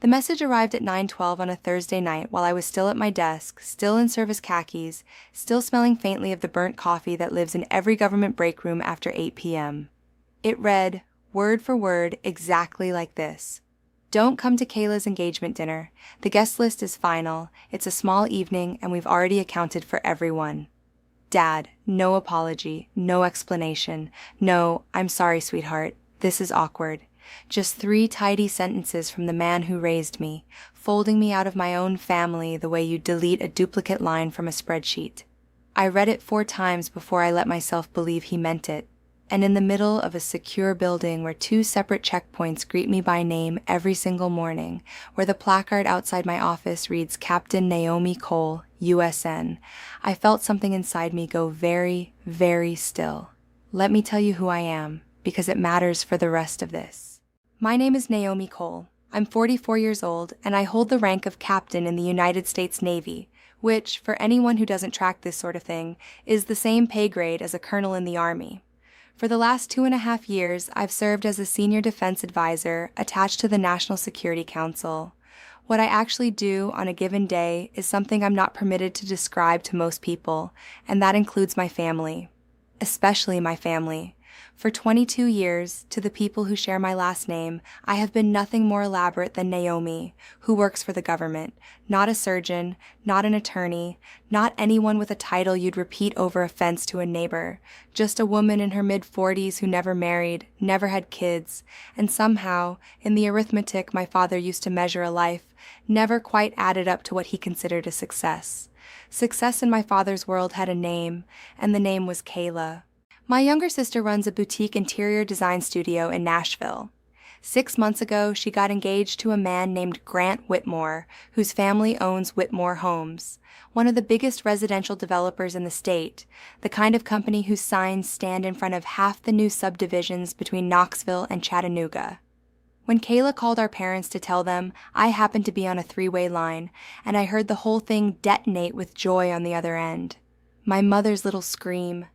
The message arrived at 9:12 on a Thursday night while I was still at my desk, still in service khakis, still smelling faintly of the burnt coffee that lives in every government break room after 8 p.m. It read, word for word, exactly like this. Don't come to Kayla's engagement dinner. The guest list is final. It's a small evening and we've already accounted for everyone. Dad, no apology, no explanation. No, I'm sorry, sweetheart. This is awkward. Just 3 tidy sentences from the man who raised me, folding me out of my own family the way you delete a duplicate line from a spreadsheet. I read it 4 times before I let myself believe he meant it, and in the middle of a secure building where 2 separate checkpoints greet me by name every single morning, where the placard outside my office reads Captain Naomi Cole, USN, I felt something inside me go very, very still. Let me tell you who I am, because it matters for the rest of this. My name is Naomi Cole. I'm 44 years old, and I hold the rank of captain in the United States Navy, which, for anyone who doesn't track this sort of thing, is the same pay grade as a colonel in the Army. For the last 2.5 years, I've served as a senior defense advisor attached to the National Security Council. What I actually do on a given day is something I'm not permitted to describe to most people, and that includes my family. Especially my family. For 22 years, to the people who share my last name, I have been nothing more elaborate than Naomi, who works for the government, not a surgeon, not an attorney, not anyone with a title you'd repeat over a fence to a neighbor, just a woman in her mid-40s who never married, never had kids, and somehow, in the arithmetic my father used to measure a life, never quite added up to what he considered a success. Success in my father's world had a name, and the name was Kayla. My younger sister runs a boutique interior design studio in Nashville. 6 months ago, she got engaged to a man named Grant Whitmore, whose family owns Whitmore Homes, one of the biggest residential developers in the state, the kind of company whose signs stand in front of half the new subdivisions between Knoxville and Chattanooga. When Kayla called our parents to tell them, I happened to be on a 3-way line, and I heard the whole thing detonate with joy on the other end. My mother's little scream,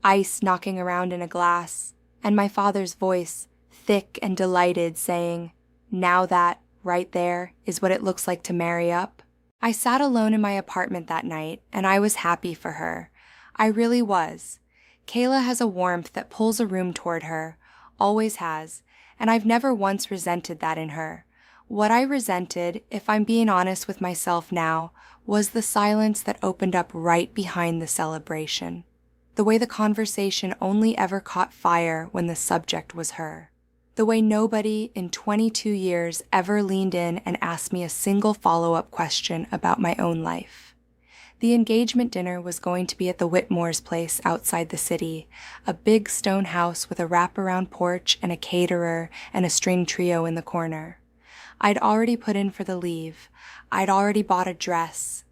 ice knocking around in a glass, and my father's voice, thick and delighted, saying, now that, right there, is what it looks like to marry up. I sat alone in my apartment that night, and I was happy for her. I really was. Kayla has a warmth that pulls a room toward her, always has, and I've never once resented that in her. What I resented, if I'm being honest with myself now, was the silence that opened up right behind the celebration. The way the conversation only ever caught fire when the subject was her. The way nobody in 22 years ever leaned in and asked me a single follow-up question about my own life. The engagement dinner was going to be at the Whitmore's place outside the city, a big stone house with a wraparound porch and a caterer and a string trio in the corner. I'd already put in for the leave. I'd already bought a dress.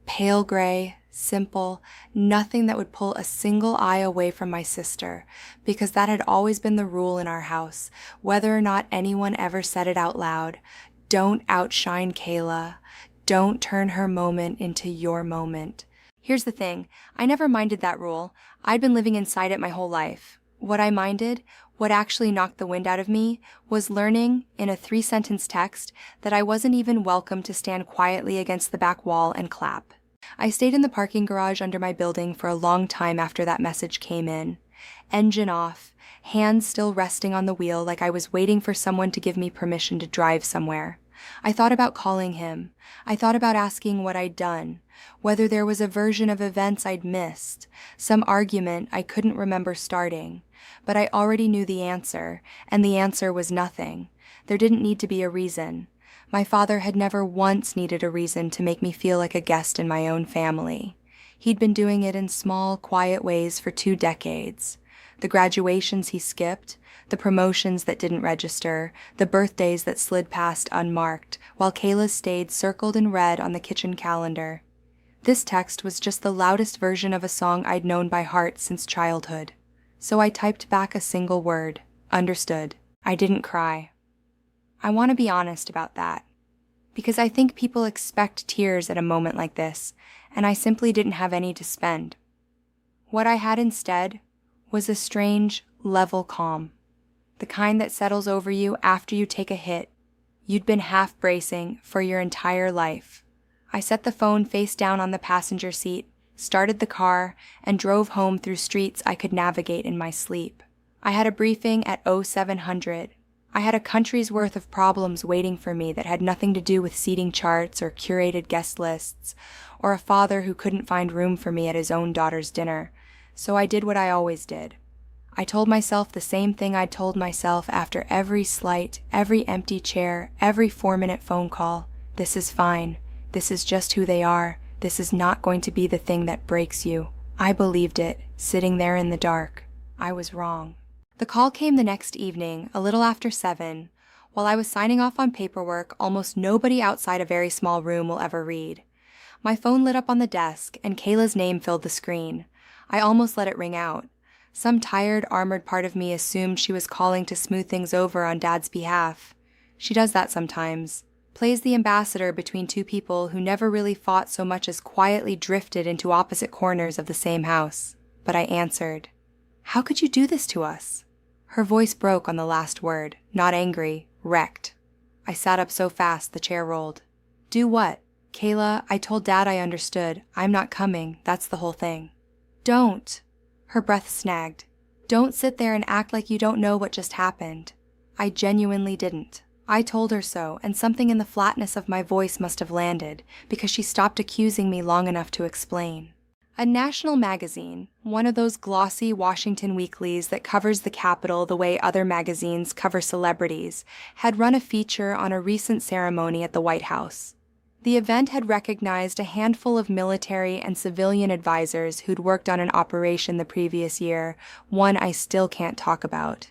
Pale gray, simple, nothing that would pull a single eye away from my sister, because that had always been the rule in our house, whether or not anyone ever said it out loud. Don't outshine Kayla. Don't turn her moment into your moment. Here's the thing, I never minded that rule. I'd been living inside it my whole life. What I minded, what actually knocked the wind out of me, was learning, in a 3-sentence text, that I wasn't even welcome to stand quietly against the back wall and clap. I stayed in the parking garage under my building for a long time after that message came in. Engine off, hands still resting on the wheel like I was waiting for someone to give me permission to drive somewhere. I thought about calling him. I thought about asking what I'd done, whether there was a version of events I'd missed, some argument I couldn't remember starting. But I already knew the answer, and the answer was nothing. There didn't need to be a reason. My father had never once needed a reason to make me feel like a guest in my own family. He'd been doing it in small, quiet ways for 2 decades. The graduations he skipped, the promotions that didn't register, the birthdays that slid past unmarked, while Kayla stayed circled in red on the kitchen calendar. This text was just the loudest version of a song I'd known by heart since childhood. So I typed back a single word, understood. I didn't cry. I want to be honest about that, because I think people expect tears at a moment like this, and I simply didn't have any to spend. What I had instead was a strange, level calm, the kind that settles over you after you take a hit. You'd been half bracing for your entire life. I set the phone face down on the passenger seat, started the car, and drove home through streets I could navigate in my sleep. I had a briefing at 0700. I had a country's worth of problems waiting for me that had nothing to do with seating charts or curated guest lists, or a father who couldn't find room for me at his own daughter's dinner, so I did what I always did. I told myself the same thing I'd told myself after every slight, every empty chair, every 4-minute phone call. This is fine. This is just who they are. This is not going to be the thing that breaks you. I believed it, sitting there in the dark. I was wrong. The call came the next evening, a little after 7. While I was signing off on paperwork almost nobody outside a very small room will ever read. My phone lit up on the desk, and Kayla's name filled the screen. I almost let it ring out. Some tired, armored part of me assumed she was calling to smooth things over on Dad's behalf. She does that sometimes. Plays the ambassador between two people who never really fought so much as quietly drifted into opposite corners of the same house. But I answered. How could you do this to us? Her voice broke on the last word, not angry, wrecked. I sat up so fast the chair rolled. Do what? Kayla, I told Dad I understood. I'm not coming, that's the whole thing. Don't. Her breath snagged. Don't sit there and act like you don't know what just happened. I genuinely didn't. I told her so, and something in the flatness of my voice must have landed, because she stopped accusing me long enough to explain. A national magazine, one of those glossy Washington weeklies that covers the Capitol the way other magazines cover celebrities, had run a feature on a recent ceremony at the White House. The event had recognized a handful of military and civilian advisors who'd worked on an operation the previous year, one I still can't talk about.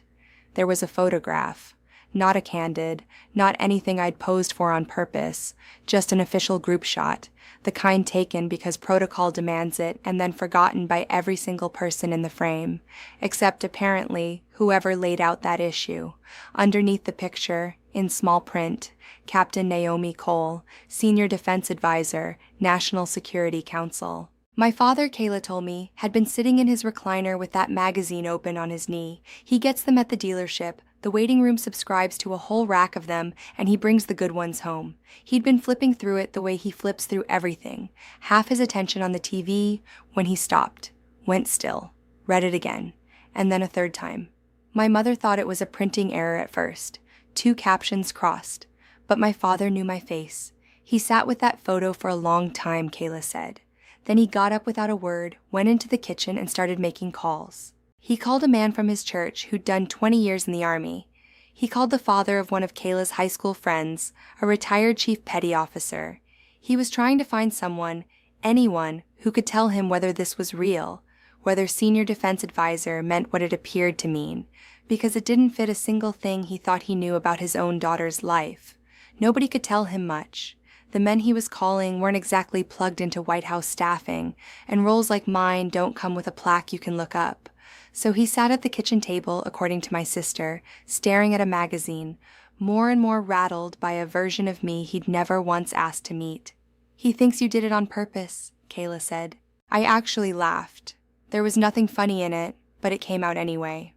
There was a photograph. Not a candid, not anything I'd posed for on purpose, just an official group shot, the kind taken because protocol demands it and then forgotten by every single person in the frame, except apparently whoever laid out that issue. Underneath the picture, in small print, Captain Naomi Cole, Senior Defense Advisor, National Security Council. My father, Kayla told me, had been sitting in his recliner with that magazine open on his knee. He gets them at the dealership. The waiting room subscribes to a whole rack of them, and he brings the good ones home. He'd been flipping through it the way he flips through everything, half his attention on the TV, when he stopped, went still, read it again, and then a third time. My mother thought it was a printing error at first, 2 captions crossed, but my father knew my face. He sat with that photo for a long time, Kayla said. Then he got up without a word, went into the kitchen, and started making calls. He called a man from his church who'd done 20 years in the Army. He called the father of one of Kayla's high school friends, a retired chief petty officer. He was trying to find someone, anyone, who could tell him whether this was real, whether Senior Defense Advisor meant what it appeared to mean, because it didn't fit a single thing he thought he knew about his own daughter's life. Nobody could tell him much. The men he was calling weren't exactly plugged into White House staffing, and roles like mine don't come with a plaque you can look up. So he sat at the kitchen table, according to my sister, staring at a magazine, more and more rattled by a version of me he'd never once asked to meet. He thinks you did it on purpose, Kayla said. I actually laughed. There was nothing funny in it, but it came out anyway.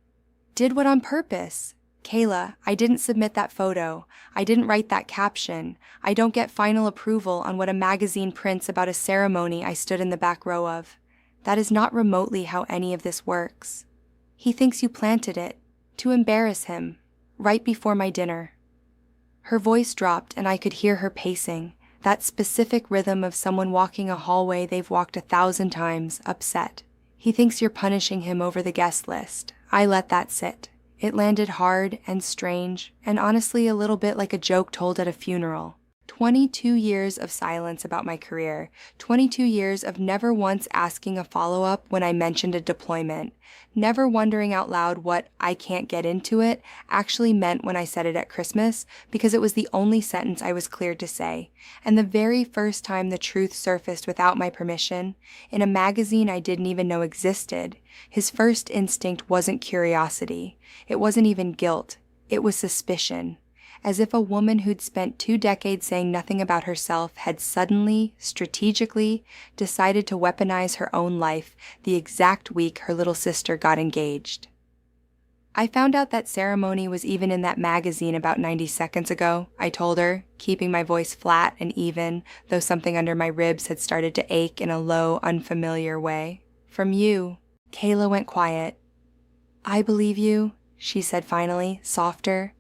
Did what on purpose? Kayla, I didn't submit that photo. I didn't write that caption. I don't get final approval on what a magazine prints about a ceremony I stood in the back row of. That is not remotely how any of this works. He thinks you planted it, to embarrass him, right before my dinner. Her voice dropped and I could hear her pacing, that specific rhythm of someone walking a hallway they've walked 1,000 times, upset. He thinks you're punishing him over the guest list. I let that sit. It landed hard and strange, and honestly a little bit like a joke told at a funeral. 22 years of silence about my career, 22 years of never once asking a follow-up when I mentioned a deployment, never wondering out loud what "I can't get into it" actually meant when I said it at Christmas, because it was the only sentence I was cleared to say, and the very first time the truth surfaced without my permission, in a magazine I didn't even know existed, his first instinct wasn't curiosity, it wasn't even guilt, it was suspicion. As if a woman who'd spent 2 decades saying nothing about herself had suddenly, strategically, decided to weaponize her own life the exact week her little sister got engaged. I found out that ceremony was even in that magazine about 90 seconds ago, I told her, keeping my voice flat and even, though something under my ribs had started to ache in a low, unfamiliar way. From you. Kayla went quiet. I believe you, she said finally, softer.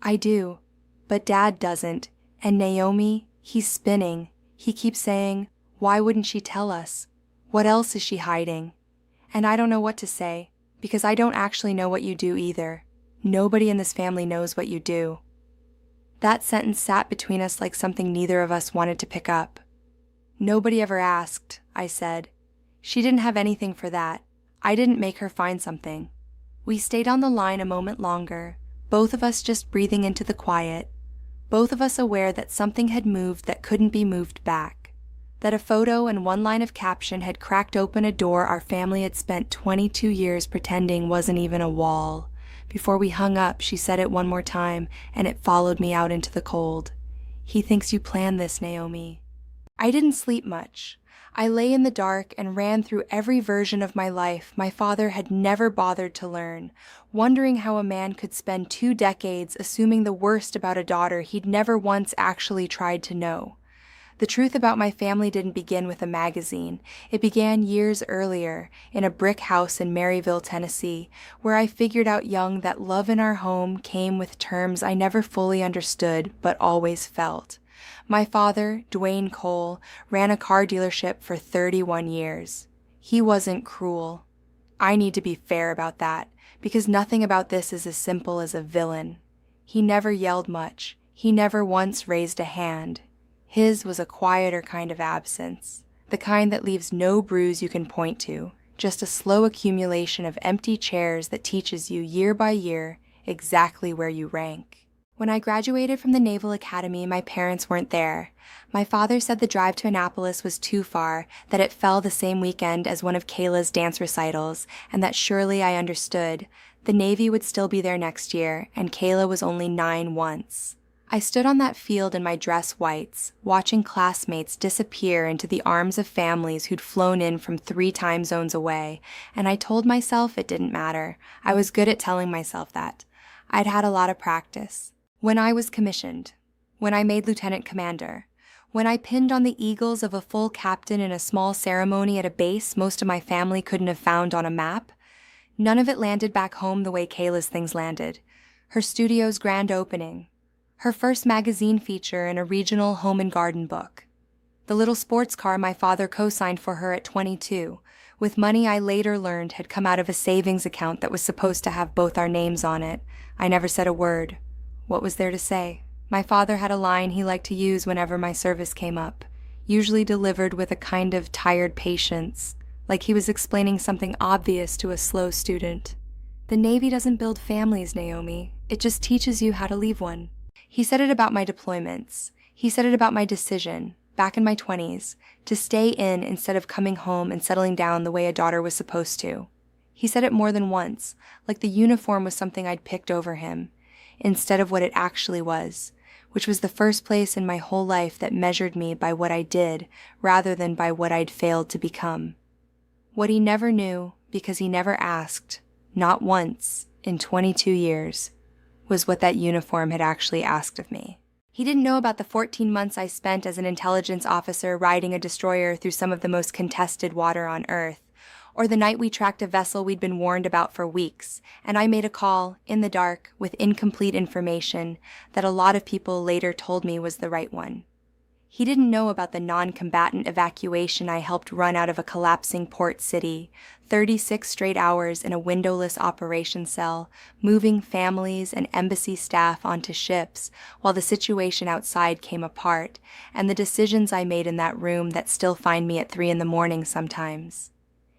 I do, but Dad doesn't, and Naomi, he's spinning. He keeps saying, why wouldn't she tell us? What else is she hiding? And I don't know what to say, because I don't actually know what you do either. Nobody in this family knows what you do. That sentence sat between us like something neither of us wanted to pick up. Nobody ever asked, I said. She didn't have anything for that. I didn't make her find something. We stayed on the line a moment longer, both of us just breathing into the quiet, both of us aware that something had moved that couldn't be moved back, that a photo and one line of caption had cracked open a door our family had spent 22 years pretending wasn't even a wall. Before we hung up, she said it one more time, and it followed me out into the cold. He thinks you planned this, Naomi. I didn't sleep much. I lay in the dark and ran through every version of my life my father had never bothered to learn, wondering how a man could spend 2 decades assuming the worst about a daughter he'd never once actually tried to know. The truth about my family didn't begin with a magazine. It began years earlier, in a brick house in Maryville, Tennessee, where I figured out young that love in our home came with terms I never fully understood but always felt. My father, Dwayne Cole, ran a car dealership for 31 years. He wasn't cruel. I need to be fair about that, because nothing about this is as simple as a villain. He never yelled much. He never once raised a hand. His was a quieter kind of absence, the kind that leaves no bruise you can point to, just a slow accumulation of empty chairs that teaches you year by year exactly where you rank. When I graduated from the Naval Academy, my parents weren't there. My father said the drive to Annapolis was too far, that it fell the same weekend as one of Kayla's dance recitals, and that surely I understood. The Navy would still be there next year, and Kayla was only 9 once. I stood on that field in my dress whites, watching classmates disappear into the arms of families who'd flown in from 3 time zones away, and I told myself it didn't matter. I was good at telling myself that. I'd had a lot of practice. When I was commissioned, when I made lieutenant commander, when I pinned on the eagles of a full captain in a small ceremony at a base most of my family couldn't have found on a map, none of it landed back home the way Kayla's things landed. Her studio's grand opening, her first magazine feature in a regional home and garden book, the little sports car my father co-signed for her at 22, with money I later learned had come out of a savings account that was supposed to have both our names on it. I never said a word. What was there to say? My father had a line he liked to use whenever my service came up, usually delivered with a kind of tired patience, like he was explaining something obvious to a slow student. The Navy doesn't build families, Naomi. It just teaches you how to leave one. He said it about my deployments. He said it about my decision, back in my 20s, to stay in instead of coming home and settling down the way a daughter was supposed to. He said it more than once, like the uniform was something I'd picked over him, instead of what it actually was, which was the first place in my whole life that measured me by what I did rather than by what I'd failed to become. What he never knew, because he never asked, not once, in 22 years, was what that uniform had actually asked of me. He didn't know about the 14 months I spent as an intelligence officer riding a destroyer through some of the most contested water on Earth, or the night we tracked a vessel we'd been warned about for weeks, and I made a call, in the dark, with incomplete information that a lot of people later told me was the right one. He didn't know about the non-combatant evacuation I helped run out of a collapsing port city, 36 straight hours in a windowless operation cell, moving families and embassy staff onto ships while the situation outside came apart, and the decisions I made in that room that still find me at 3 a.m. sometimes.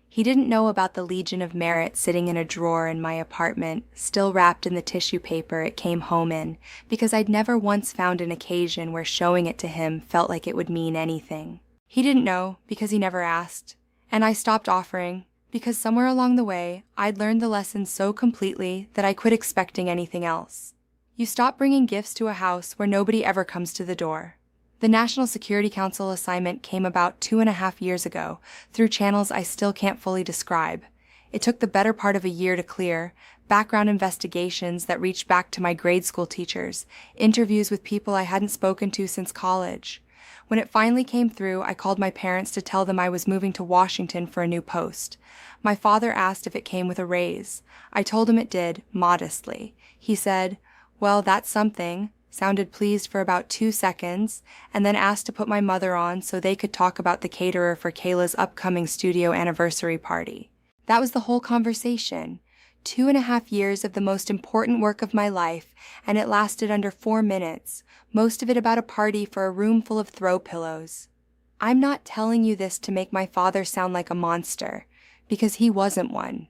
He didn't know about the Legion of Merit sitting in a drawer in my apartment, still wrapped in the tissue paper it came home in, because I'd never once found an occasion where showing it to him felt like it would mean anything. He didn't know, because he never asked, and I stopped offering, because somewhere along the way, I'd learned the lesson so completely that I quit expecting anything else. You stop bringing gifts to a house where nobody ever comes to the door. The National Security Council assignment came about 2.5 years ago, through channels I still can't fully describe. It took the better part of a year to clear, background investigations that reached back to my grade school teachers, interviews with people I hadn't spoken to since college. When it finally came through, I called my parents to tell them I was moving to Washington for a new post. My father asked if it came with a raise. I told him it did, modestly. He said, "Well, that's something," sounded pleased for about 2 seconds, and then asked to put my mother on so they could talk about the caterer for Kayla's upcoming studio anniversary party. That was the whole conversation. 2.5 years of the most important work of my life, and it lasted under 4 minutes, most of it about a party for a room full of throw pillows. I'm not telling you this to make my father sound like a monster, because he wasn't one.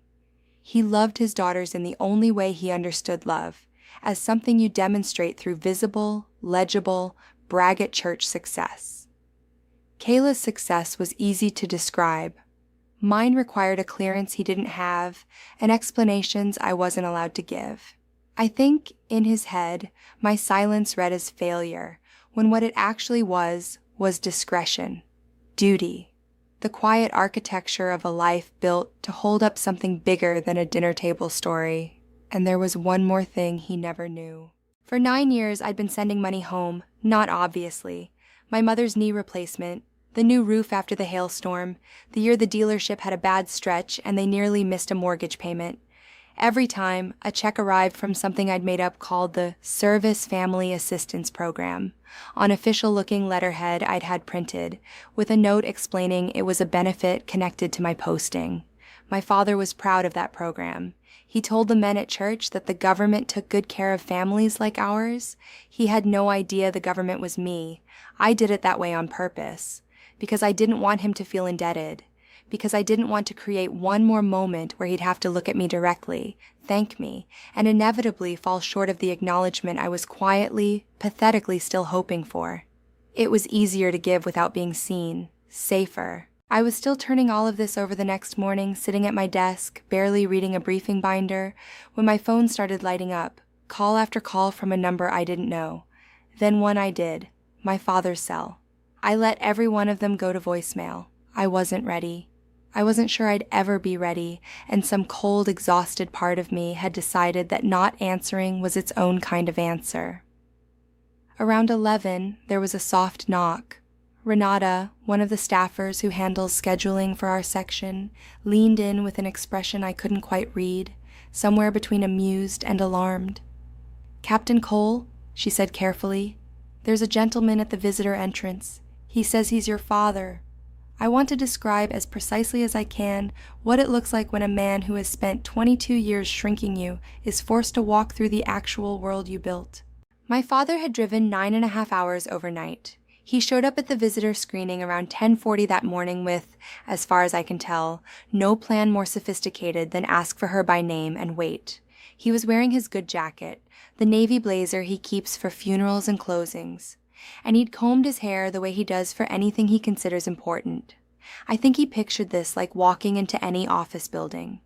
He loved his daughters in the only way he understood love, as something you demonstrate through visible, legible, brag at church success. Kayla's success was easy to describe. Mine required a clearance he didn't have, and explanations I wasn't allowed to give. I think, in his head, my silence read as failure, when what it actually was discretion, duty, the quiet architecture of a life built to hold up something bigger than a dinner table story. And there was one more thing he never knew. For 9 years, I'd been sending money home, not obviously. My mother's knee replacement, the new roof after the hailstorm, the year the dealership had a bad stretch and they nearly missed a mortgage payment. Every time, a check arrived from something I'd made up called the Service Family Assistance Program, on official-looking letterhead I'd had printed, with a note explaining it was a benefit connected to my posting. My father was proud of that program. He told the men at church that the government took good care of families like ours. He had no idea the government was me. I did it that way on purpose, because I didn't want him to feel indebted, because I didn't want to create one more moment where he'd have to look at me directly, thank me, and inevitably fall short of the acknowledgement I was quietly, pathetically still hoping for. It was easier to give without being seen, safer. I was still turning all of this over the next morning, sitting at my desk, barely reading a briefing binder, when my phone started lighting up, call after call from a number I didn't know. Then one I did, my father's cell. I let every one of them go to voicemail. I wasn't ready. I wasn't sure I'd ever be ready, and some cold, exhausted part of me had decided that not answering was its own kind of answer. Around 11, there was a soft knock. Renata, one of the staffers who handles scheduling for our section, leaned in with an expression I couldn't quite read, somewhere between amused and alarmed. "Captain Cole," she said carefully, "there's a gentleman at the visitor entrance. He says he's your father. I want to describe as precisely as I can what it looks like when a man who has spent 22 years shrinking you is forced to walk through the actual world you built." My father had driven 9.5 hours overnight. He showed up at the visitor screening around 10:40 that morning with, as far as I can tell, no plan more sophisticated than ask for her by name and wait. He was wearing his good jacket, the navy blazer he keeps for funerals and closings, and he'd combed his hair the way he does for anything he considers important. I think he pictured this like walking into any office building.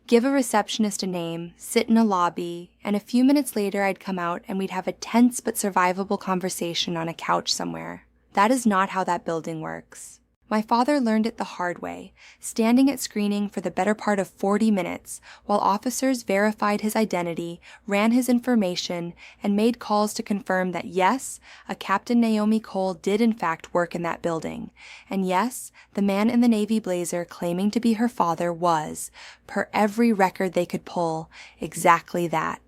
Give a receptionist a name, sit in a lobby, and a few minutes later I'd come out and we'd have a tense but survivable conversation on a couch somewhere. That is not how that building works. My father learned it the hard way, standing at screening for the better part of 40 minutes, while officers verified his identity, ran his information, and made calls to confirm that yes, a Captain Naomi Cole did in fact work in that building, and yes, the man in the navy blazer claiming to be her father was, per every record they could pull, exactly that.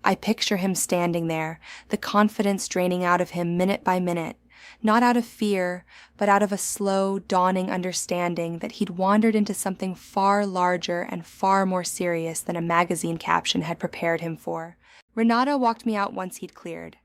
I picture him standing there, the confidence draining out of him minute by minute, not out of fear, but out of a slow, dawning understanding that he'd wandered into something far larger and far more serious than a magazine caption had prepared him for. Renata walked me out once he'd cleared,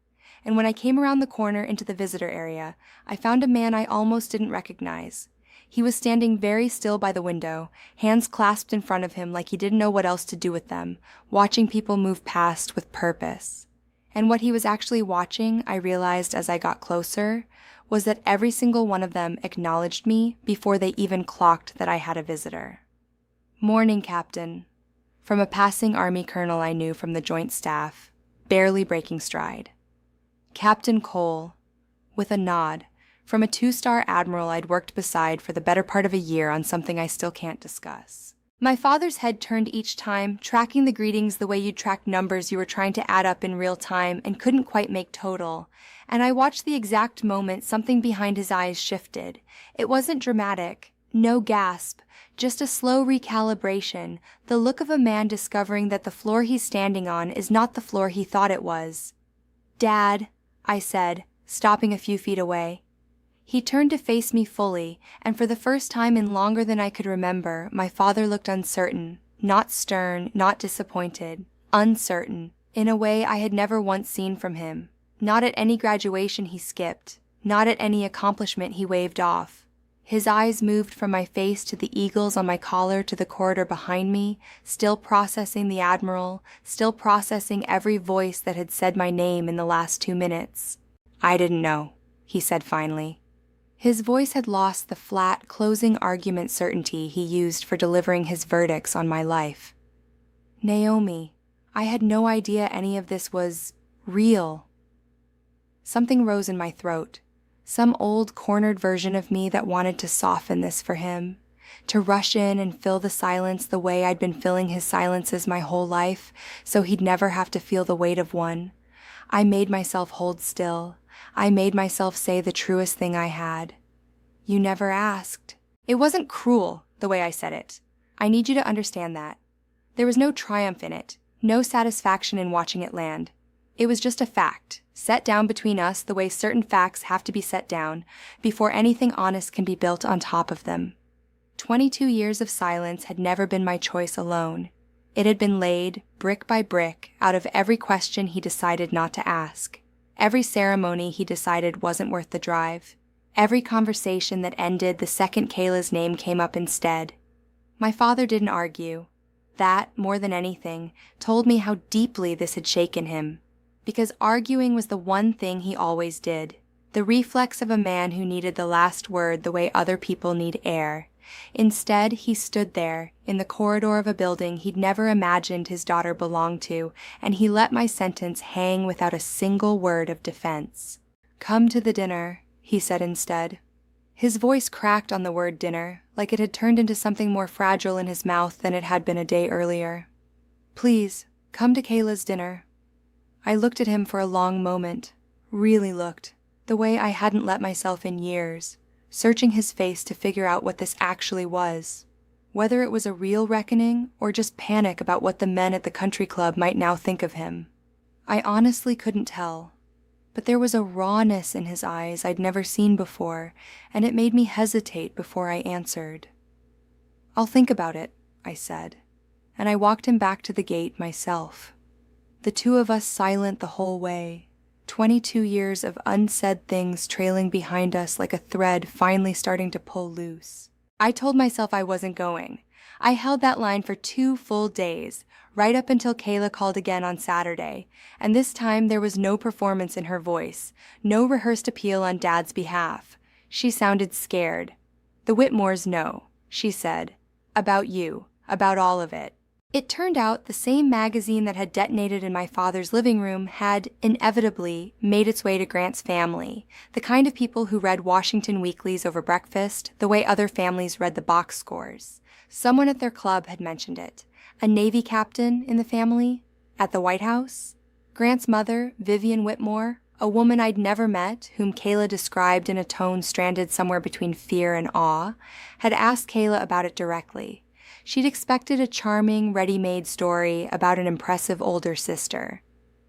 and when I came around the corner into the visitor area, I found a man I almost didn't recognize. He was standing very still by the window, hands clasped in front of him like he didn't know what else to do with them, watching people move past with purpose. And what he was actually watching, I realized as I got closer, was that every single one of them acknowledged me before they even clocked that I had a visitor. "Morning, Captain," from a passing Army colonel I knew from the Joint Staff, barely breaking stride. "Captain Cole," with a nod, from a 2-star admiral I'd worked beside for the better part of a year on something I still can't discuss. My father's head turned each time, tracking the greetings the way you'd track numbers you were trying to add up in real time and couldn't quite make total. And I watched the exact moment something behind his eyes shifted. It wasn't dramatic, no gasp, just a slow recalibration, the look of a man discovering that the floor he's standing on is not the floor he thought it was. "Dad," I said, stopping a few feet away. He turned to face me fully, and for the first time in longer than I could remember, my father looked uncertain, not stern, not disappointed, uncertain, in a way I had never once seen from him. Not at any graduation he skipped, not at any accomplishment he waved off. His eyes moved from my face to the eagles on my collar to the corridor behind me, still processing the Admiral, still processing every voice that had said my name in the last 2 minutes. "I didn't know," he said finally. His voice had lost the flat, closing argument certainty he used for delivering his verdicts on my life. "Naomi, I had no idea any of this was real." Something rose in my throat. Some old, cornered version of me that wanted to soften this for him, to rush in and fill the silence the way I'd been filling his silences my whole life, so he'd never have to feel the weight of one. I made myself hold still. I made myself say the truest thing I had. "You never asked." It wasn't cruel, the way I said it. I need you to understand that. There was no triumph in it, no satisfaction in watching it land. It was just a fact, set down between us the way certain facts have to be set down before anything honest can be built on top of them. 22 years of silence had never been my choice alone. It had been laid, brick by brick, out of every question he decided not to ask, every ceremony he decided wasn't worth the drive, every conversation that ended the second Kayla's name came up instead. My father didn't argue. That, more than anything, told me how deeply this had shaken him. Because arguing was the one thing he always did, the reflex of a man who needed the last word the way other people need air. Instead, he stood there, in the corridor of a building he'd never imagined his daughter belonged to, and he let my sentence hang without a single word of defense. "Come to the dinner," he said instead. His voice cracked on the word dinner, like it had turned into something more fragile in his mouth than it had been a day earlier. "Please, come to Kayla's dinner." I looked at him for a long moment, really looked, the way I hadn't let myself in years, searching his face to figure out what this actually was, whether it was a real reckoning or just panic about what the men at the country club might now think of him. I honestly couldn't tell, but there was a rawness in his eyes I'd never seen before, and it made me hesitate before I answered. "I'll think about it," I said, and I walked him back to the gate myself. The two of us silent the whole way, 22 years of unsaid things trailing behind us like a thread finally starting to pull loose. I told myself I wasn't going. I held that line for 2 full days, right up until Kayla called again on Saturday, and this time there was no performance in her voice, no rehearsed appeal on Dad's behalf. She sounded scared. "The Whitmores know," she said. "About you, about all of it." It turned out the same magazine that had detonated in my father's living room had, inevitably, made its way to Grant's family, the kind of people who read Washington weeklies over breakfast the way other families read the box scores. Someone at their club had mentioned it. A Navy captain in the family? At the White House? Grant's mother, Vivian Whitmore, a woman I'd never met, whom Kayla described in a tone stranded somewhere between fear and awe, had asked Kayla about it directly. She'd expected a charming, ready-made story about an impressive older sister.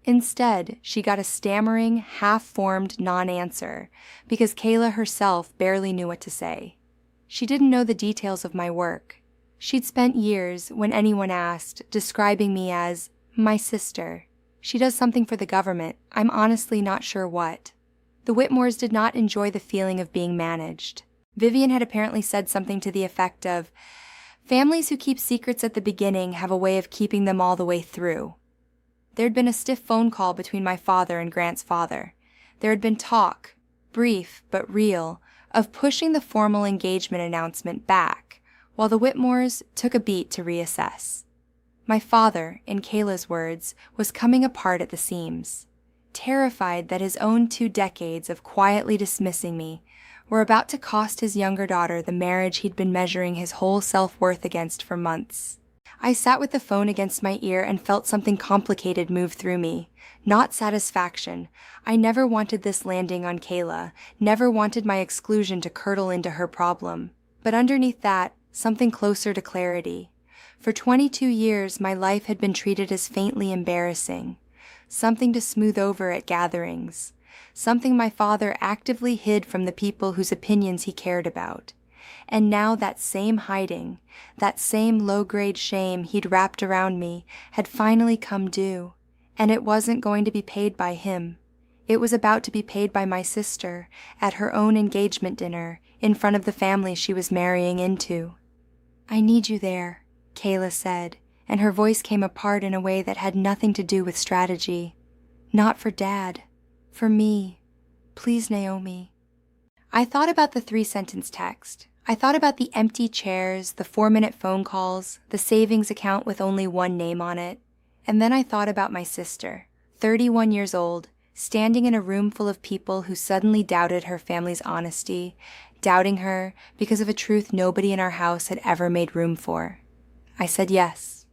Instead, she got a stammering, half-formed non-answer, because Kayla herself barely knew what to say. She didn't know the details of my work. She'd spent years, when anyone asked, describing me as my sister. She does something for the government, I'm honestly not sure what. The Whitmores did not enjoy the feeling of being managed. Vivian had apparently said something to the effect of, "Families who keep secrets at the beginning have a way of keeping them all the way through." There'd been a stiff phone call between my father and Grant's father. There had been talk, brief but real, of pushing the formal engagement announcement back, while the Whitmores took a beat to reassess. My father, in Kayla's words, was coming apart at the seams, terrified that his own 2 decades of quietly dismissing me, were about to cost his younger daughter the marriage he'd been measuring his whole self-worth against for months. I sat with the phone against my ear and felt something complicated move through me. Not satisfaction. I never wanted this landing on Kayla, never wanted my exclusion to curdle into her problem. But underneath that, something closer to clarity. For 22 years, my life had been treated as faintly embarrassing. Something to smooth over at gatherings. Something my father actively hid from the people whose opinions he cared about. And now that same hiding, that same low-grade shame he'd wrapped around me, had finally come due. And it wasn't going to be paid by him. It was about to be paid by my sister, at her own engagement dinner, in front of the family she was marrying into. "I need you there," Kayla said, and her voice came apart in a way that had nothing to do with strategy. "Not for Dad. For me. Please, Naomi." I thought about the 3-sentence text. I thought about the empty chairs, the 4-minute phone calls, the savings account with only one name on it. And then I thought about my sister, 31 years old, standing in a room full of people who suddenly doubted her family's honesty, doubting her because of a truth nobody in our house had ever made room for. I said yes.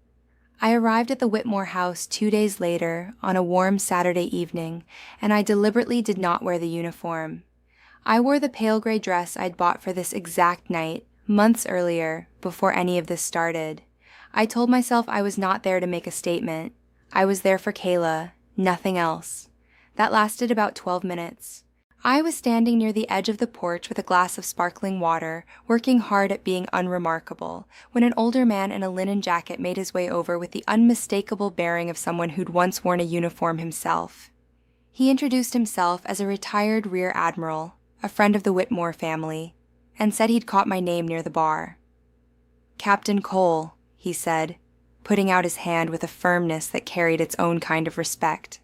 I arrived at the Whitmore house 2 days later on a warm Saturday evening, and I deliberately did not wear the uniform. I wore the pale gray dress I'd bought for this exact night, months earlier, before any of this started. I told myself I was not there to make a statement. I was there for Kayla, nothing else. That lasted about 12 minutes. I was standing near the edge of the porch with a glass of sparkling water, working hard at being unremarkable, when an older man in a linen jacket made his way over with the unmistakable bearing of someone who'd once worn a uniform himself. He introduced himself as a retired rear admiral, a friend of the Whitmore family, and said he'd caught my name near the bar. "Captain Cole," he said, putting out his hand with a firmness that carried its own kind of respect.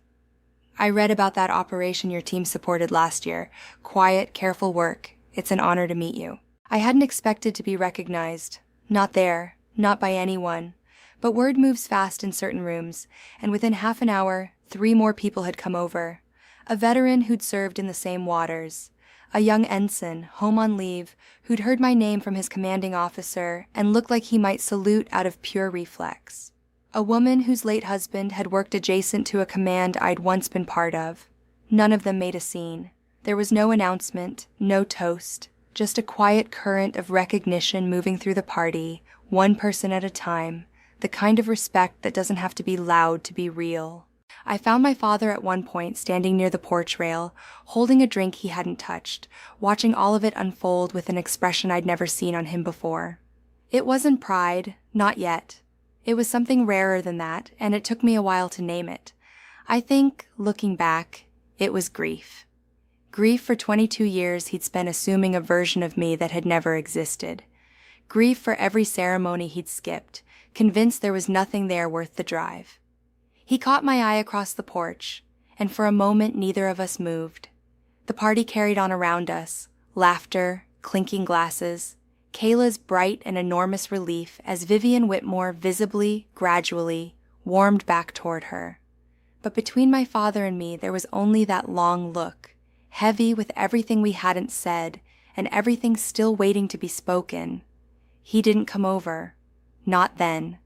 "I read about that operation your team supported last year. Quiet, careful work. It's an honor to meet you." I hadn't expected to be recognized. Not there, not by anyone. But word moves fast in certain rooms, and within half an hour, 3 more people had come over. A veteran who'd served in the same waters. A young ensign, home on leave, who'd heard my name from his commanding officer and looked like he might salute out of pure reflex. A woman whose late husband had worked adjacent to a command I'd once been part of. None of them made a scene. There was no announcement, no toast, just a quiet current of recognition moving through the party, one person at a time, the kind of respect that doesn't have to be loud to be real. I found my father at one point standing near the porch rail, holding a drink he hadn't touched, watching all of it unfold with an expression I'd never seen on him before. It wasn't pride, not yet. It was something rarer than that, and it took me a while to name it. I think, looking back, it was grief. Grief for 22 years he'd spent assuming a version of me that had never existed. Grief for every ceremony he'd skipped, convinced there was nothing there worth the drive. He caught my eye across the porch, and for a moment neither of us moved. The party carried on around us, laughter, clinking glasses, Kayla's bright and enormous relief as Vivian Whitmore visibly, gradually, warmed back toward her. But between my father and me there was only that long look, heavy with everything we hadn't said, and everything still waiting to be spoken. He didn't come over. Not then.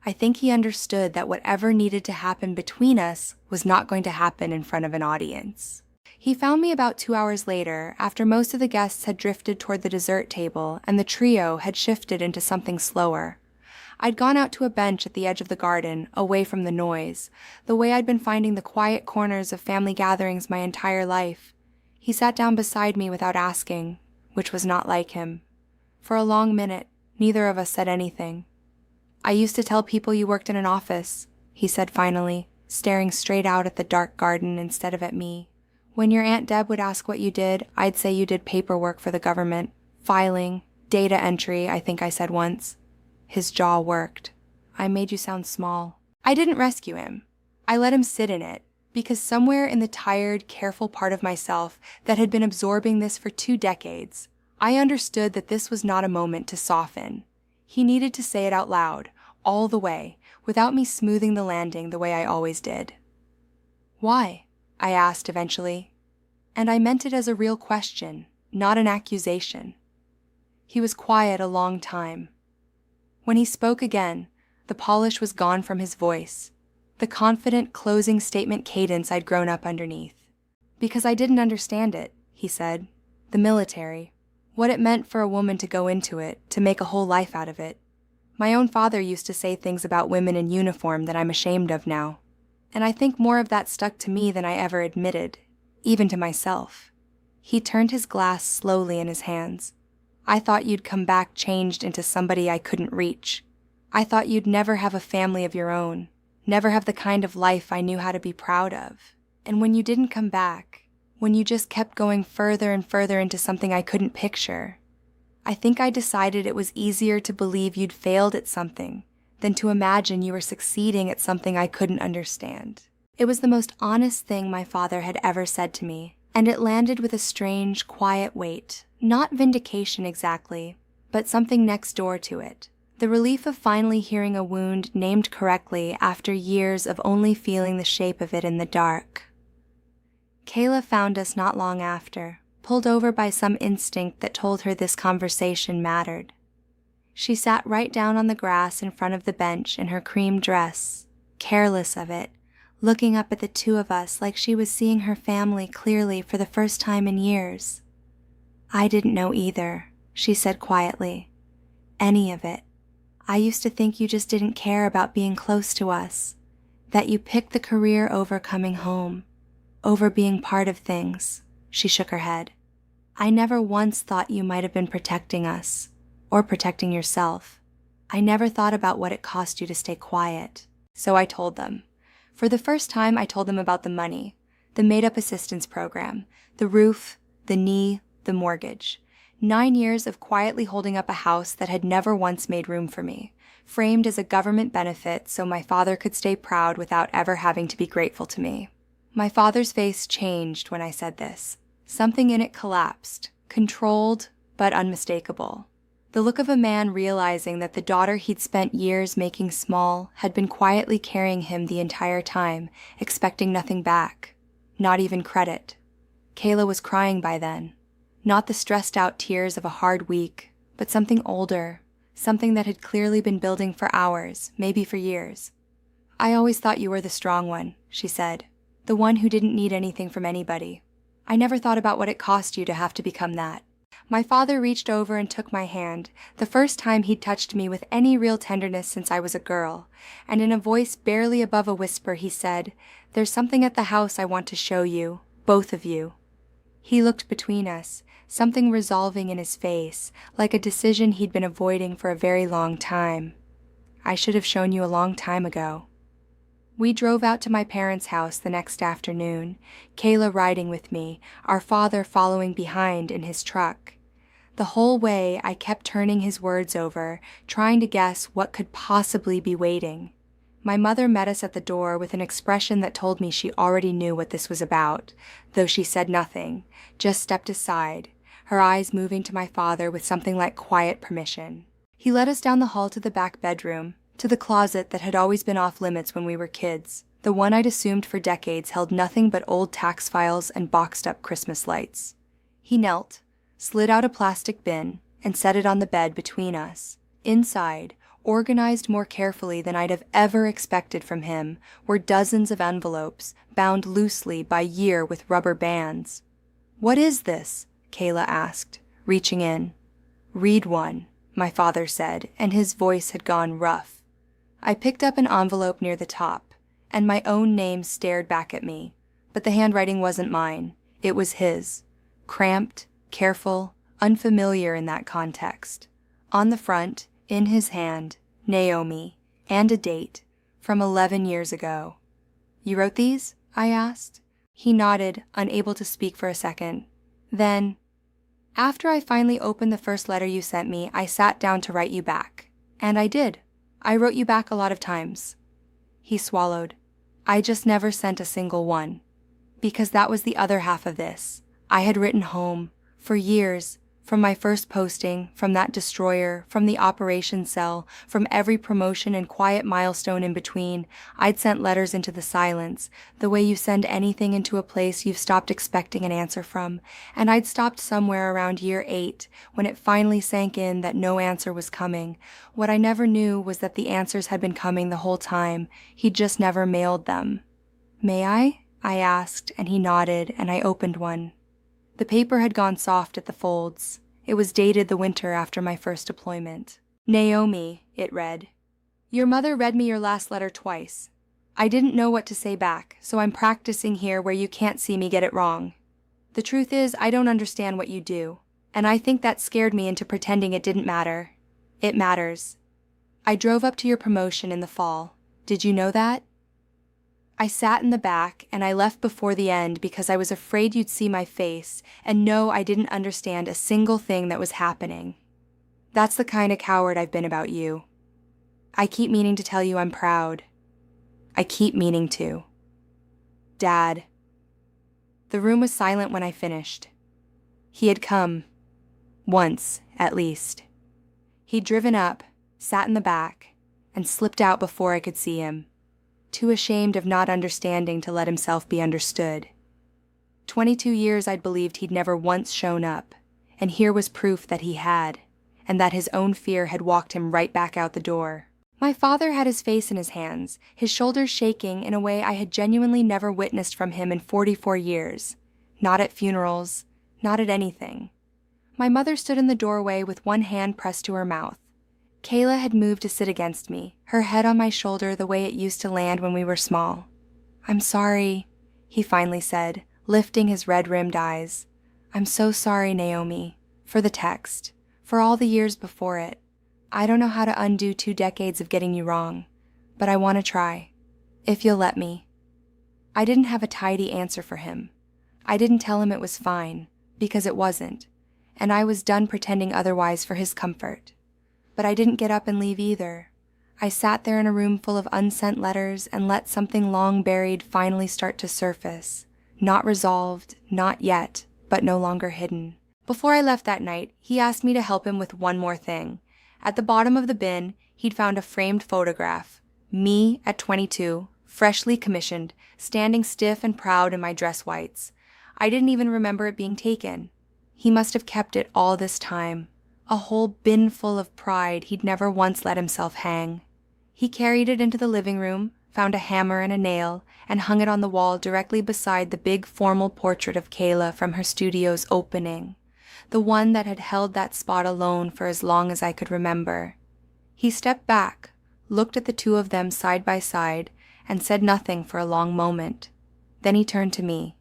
I think he understood that whatever needed to happen between us was not going to happen in front of an audience. He found me about 2 hours later, after most of the guests had drifted toward the dessert table and the trio had shifted into something slower. I'd gone out to a bench at the edge of the garden, away from the noise, the way I'd been finding the quiet corners of family gatherings my entire life. He sat down beside me without asking, which was not like him. For a long minute, neither of us said anything. "I used to tell people you worked in an office," he said finally, staring straight out at the dark garden instead of at me. "When your Aunt Deb would ask what you did, I'd say you did paperwork for the government. Filing, data entry, I think I said once." His jaw worked. "I made you sound small." I didn't rescue him. I let him sit in it, because somewhere in the tired, careful part of myself that had been absorbing this for 2 decades, I understood that this was not a moment to soften. He needed to say it out loud, all the way, without me smoothing the landing the way I always did. "Why?" I asked eventually. And I meant it as a real question, not an accusation. He was quiet a long time. When he spoke again, the polish was gone from his voice, the confident closing statement cadence I'd grown up underneath. Because I didn't understand it, he said. The military. What it meant for a woman to go into it, to make a whole life out of it. My own father used to say things about women in uniform that I'm ashamed of now. And I think more of that stuck to me than I ever admitted, even to myself. He turned his glass slowly in his hands. I thought you'd come back changed into somebody I couldn't reach. I thought you'd never have a family of your own, never have the kind of life I knew how to be proud of. And when you didn't come back, when you just kept going further and further into something I couldn't picture, I think I decided it was easier to believe you'd failed at something than to imagine you were succeeding at something I couldn't understand. It was the most honest thing my father had ever said to me, and it landed with a strange, quiet weight. Not vindication exactly, but something next door to it. The relief of finally hearing a wound named correctly after years of only feeling the shape of it in the dark. Kayla found us not long after, pulled over by some instinct that told her this conversation mattered. She sat right down on the grass in front of the bench in her cream dress, careless of it, looking up at the two of us like she was seeing her family clearly for the first time in years. I didn't know either, she said quietly. Any of it. I used to think you just didn't care about being close to us, that you picked the career over coming home, over being part of things. She shook her head. I never once thought you might have been protecting us, or protecting yourself. I never thought about what it cost you to stay quiet. So I told them. For the first time, I told them about the money, the made-up assistance program, the roof, the knee, the mortgage. 9 years of quietly holding up a house that had never once made room for me, framed as a government benefit so my father could stay proud without ever having to be grateful to me. My father's face changed when I said this. Something in it collapsed, controlled but unmistakable. The look of a man realizing that the daughter he'd spent years making small had been quietly carrying him the entire time, expecting nothing back, not even credit. Kayla was crying by then. Not the stressed-out tears of a hard week, but something older, something that had clearly been building for hours, maybe for years. I always thought you were the strong one, she said, the one who didn't need anything from anybody. I never thought about what it cost you to have to become that. My father reached over and took my hand, the first time he'd touched me with any real tenderness since I was a girl, and in a voice barely above a whisper he said, "There's something at the house I want to show you, both of you." He looked between us, something resolving in his face, like a decision he'd been avoiding for a very long time. I should have shown you a long time ago. We drove out to my parents' house the next afternoon, Kayla riding with me, our father following behind in his truck. The whole way I kept turning his words over, trying to guess what could possibly be waiting. My mother met us at the door with an expression that told me she already knew what this was about, though she said nothing, just stepped aside, her eyes moving to my father with something like quiet permission. He led us down the hall to the back bedroom, to the closet that had always been off limits when we were kids, the one I'd assumed for decades held nothing but old tax files and boxed-up Christmas lights. He knelt, slid out a plastic bin, and set it on the bed between us. Inside, organized more carefully than I'd have ever expected from him, were dozens of envelopes, bound loosely by year with rubber bands. "What is this?" Kayla asked, reaching in. "Read one," my father said, and his voice had gone rough. I picked up an envelope near the top, and my own name stared back at me, but the handwriting wasn't mine. It was his. Cramped, careful, unfamiliar in that context. On the front, in his hand, Naomi, and a date, from 11 years ago. "You wrote these?" I asked. He nodded, unable to speak for a second. Then, "After I finally opened the first letter you sent me, I sat down to write you back. And I did. I wrote you back a lot of times." He swallowed. "I just never sent a single one. Because that was the other half of this. I had written home, for years, From my first posting, from that destroyer, from the operation cell, from every promotion and quiet milestone in between, I'd sent letters into the silence, the way you send anything into a place you've stopped expecting an answer from, and I'd stopped somewhere around year 8, when it finally sank in that no answer was coming. What I never knew was that the answers had been coming the whole time. He'd just never mailed them. "May I asked, and he nodded, and I opened one. The paper had gone soft at the folds. It was dated the winter after my first deployment. "Naomi," it read. "Your mother read me your last letter twice. I didn't know what to say back, so I'm practicing here where you can't see me get it wrong. The truth is, I don't understand what you do, and I think that scared me into pretending it didn't matter. It matters. I drove up to your promotion in the fall. Did you know that? I sat in the back, and I left before the end because I was afraid you'd see my face and know I didn't understand a single thing that was happening. That's the kind of coward I've been about you. I keep meaning to tell you I'm proud. I keep meaning to. Dad." The room was silent when I finished. He had come. Once, at least. He'd driven up, sat in the back, and slipped out before I could see him. Too ashamed of not understanding to let himself be understood. 22 years I'd believed he'd never once shown up, and here was proof that he had, and that his own fear had walked him right back out the door. My father had his face in his hands, his shoulders shaking in a way I had genuinely never witnessed from him in 44 years. Not at funerals, not at anything. My mother stood in the doorway with one hand pressed to her mouth. Kayla had moved to sit against me, her head on my shoulder the way it used to land when we were small. "I'm sorry," he finally said, lifting his red-rimmed eyes. "I'm so sorry, Naomi, for the text, for all the years before it. I don't know how to undo 2 decades of getting you wrong, but I want to try, if you'll let me." I didn't have a tidy answer for him. I didn't tell him it was fine, because it wasn't, and I was done pretending otherwise for his comfort. But I didn't get up and leave either. I sat there in a room full of unsent letters and let something long buried finally start to surface. Not resolved, not yet, but no longer hidden. Before I left that night, he asked me to help him with one more thing. At the bottom of the bin, he'd found a framed photograph. Me at 22, freshly commissioned, standing stiff and proud in my dress whites. I didn't even remember it being taken. He must have kept it all this time. A whole bin full of pride he'd never once let himself hang. He carried it into the living room, found a hammer and a nail, and hung it on the wall directly beside the big formal portrait of Kayla from her studio's opening, the one that had held that spot alone for as long as I could remember. He stepped back, looked at the two of them side by side, and said nothing for a long moment. Then he turned to me.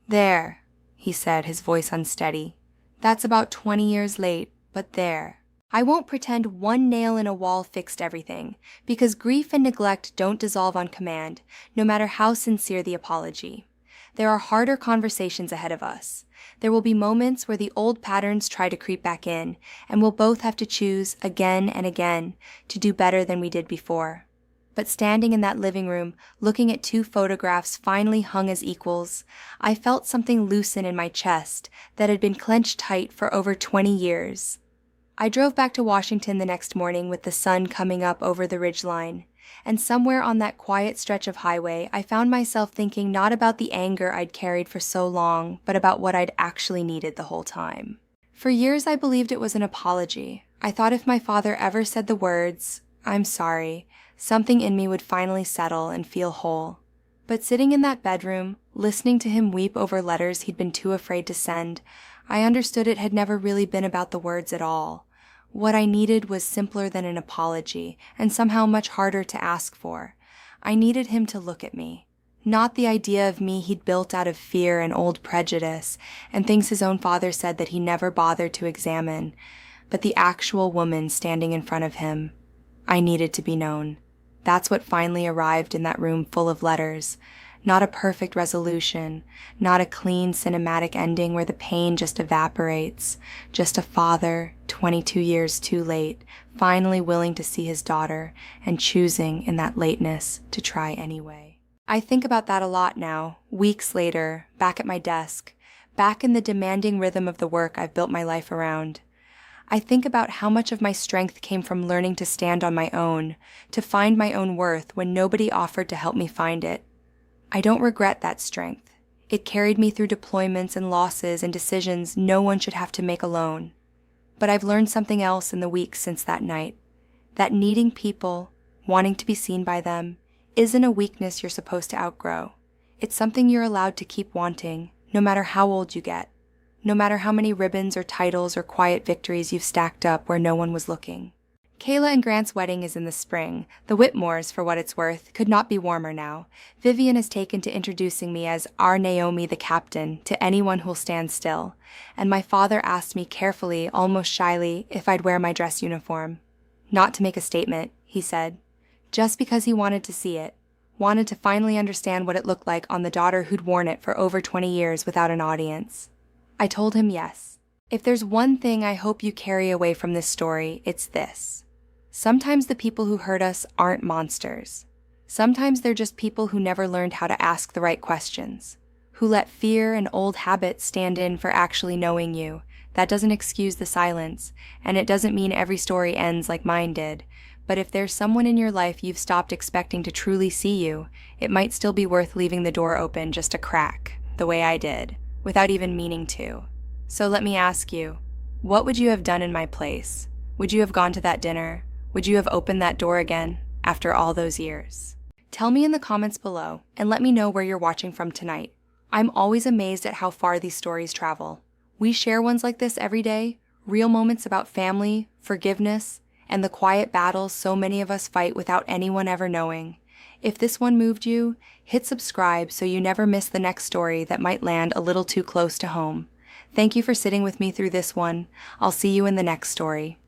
"There," he said, his voice unsteady. "That's about 20 years late. But there. I won't pretend one nail in a wall fixed everything, because grief and neglect don't dissolve on command, no matter how sincere the apology. There are harder conversations ahead of us. There will be moments where the old patterns try to creep back in, and we'll both have to choose again and again to do better than we did before. But standing in that living room, looking at 2 photographs finally hung as equals, I felt something loosen in my chest that had been clenched tight for over 20 years. I drove back to Washington the next morning with the sun coming up over the ridgeline, and somewhere on that quiet stretch of highway I found myself thinking not about the anger I'd carried for so long, but about what I'd actually needed the whole time. For years I believed it was an apology. I thought if my father ever said the words, "I'm sorry," something in me would finally settle and feel whole. But sitting in that bedroom, listening to him weep over letters he'd been too afraid to send, I understood it had never really been about the words at all. What I needed was simpler than an apology, and somehow much harder to ask for. I needed him to look at me. Not the idea of me he'd built out of fear and old prejudice, and things his own father said that he never bothered to examine, but the actual woman standing in front of him. I needed to be known. That's what finally arrived in that room full of letters. Not a perfect resolution, not a clean cinematic ending where the pain just evaporates, just a father, 22 years too late, finally willing to see his daughter and choosing in that lateness to try anyway. I think about that a lot now, weeks later, back at my desk, back in the demanding rhythm of the work I've built my life around. I think about how much of my strength came from learning to stand on my own, to find my own worth when nobody offered to help me find it. I don't regret that strength. It carried me through deployments and losses and decisions no one should have to make alone. But I've learned something else in the weeks since that night. That needing people, wanting to be seen by them, isn't a weakness you're supposed to outgrow. It's something you're allowed to keep wanting, no matter how old you get. No matter how many ribbons or titles or quiet victories you've stacked up where no one was looking. Kayla and Grant's wedding is in the spring. The Whitmores, for what it's worth, could not be warmer now. Vivian has taken to introducing me as our Naomi the captain to anyone who'll stand still, and my father asked me carefully, almost shyly, if I'd wear my dress uniform. Not to make a statement, he said. Just because he wanted to see it. Wanted to finally understand what it looked like on the daughter who'd worn it for over 20 years without an audience. I told him yes. If there's one thing I hope you carry away from this story, it's this. Sometimes the people who hurt us aren't monsters. Sometimes they're just people who never learned how to ask the right questions, who let fear and old habits stand in for actually knowing you. That doesn't excuse the silence, and it doesn't mean every story ends like mine did. But if there's someone in your life you've stopped expecting to truly see you, it might still be worth leaving the door open just a crack, the way I did, without even meaning to. So let me ask you, what would you have done in my place? Would you have gone to that dinner? Would you have opened that door again after all those years? Tell me in the comments below and let me know where you're watching from tonight. I'm always amazed at how far these stories travel. We share ones like this every day, real moments about family, forgiveness, and the quiet battles so many of us fight without anyone ever knowing. If this one moved you, hit subscribe so you never miss the next story that might land a little too close to home. Thank you for sitting with me through this one. I'll see you in the next story.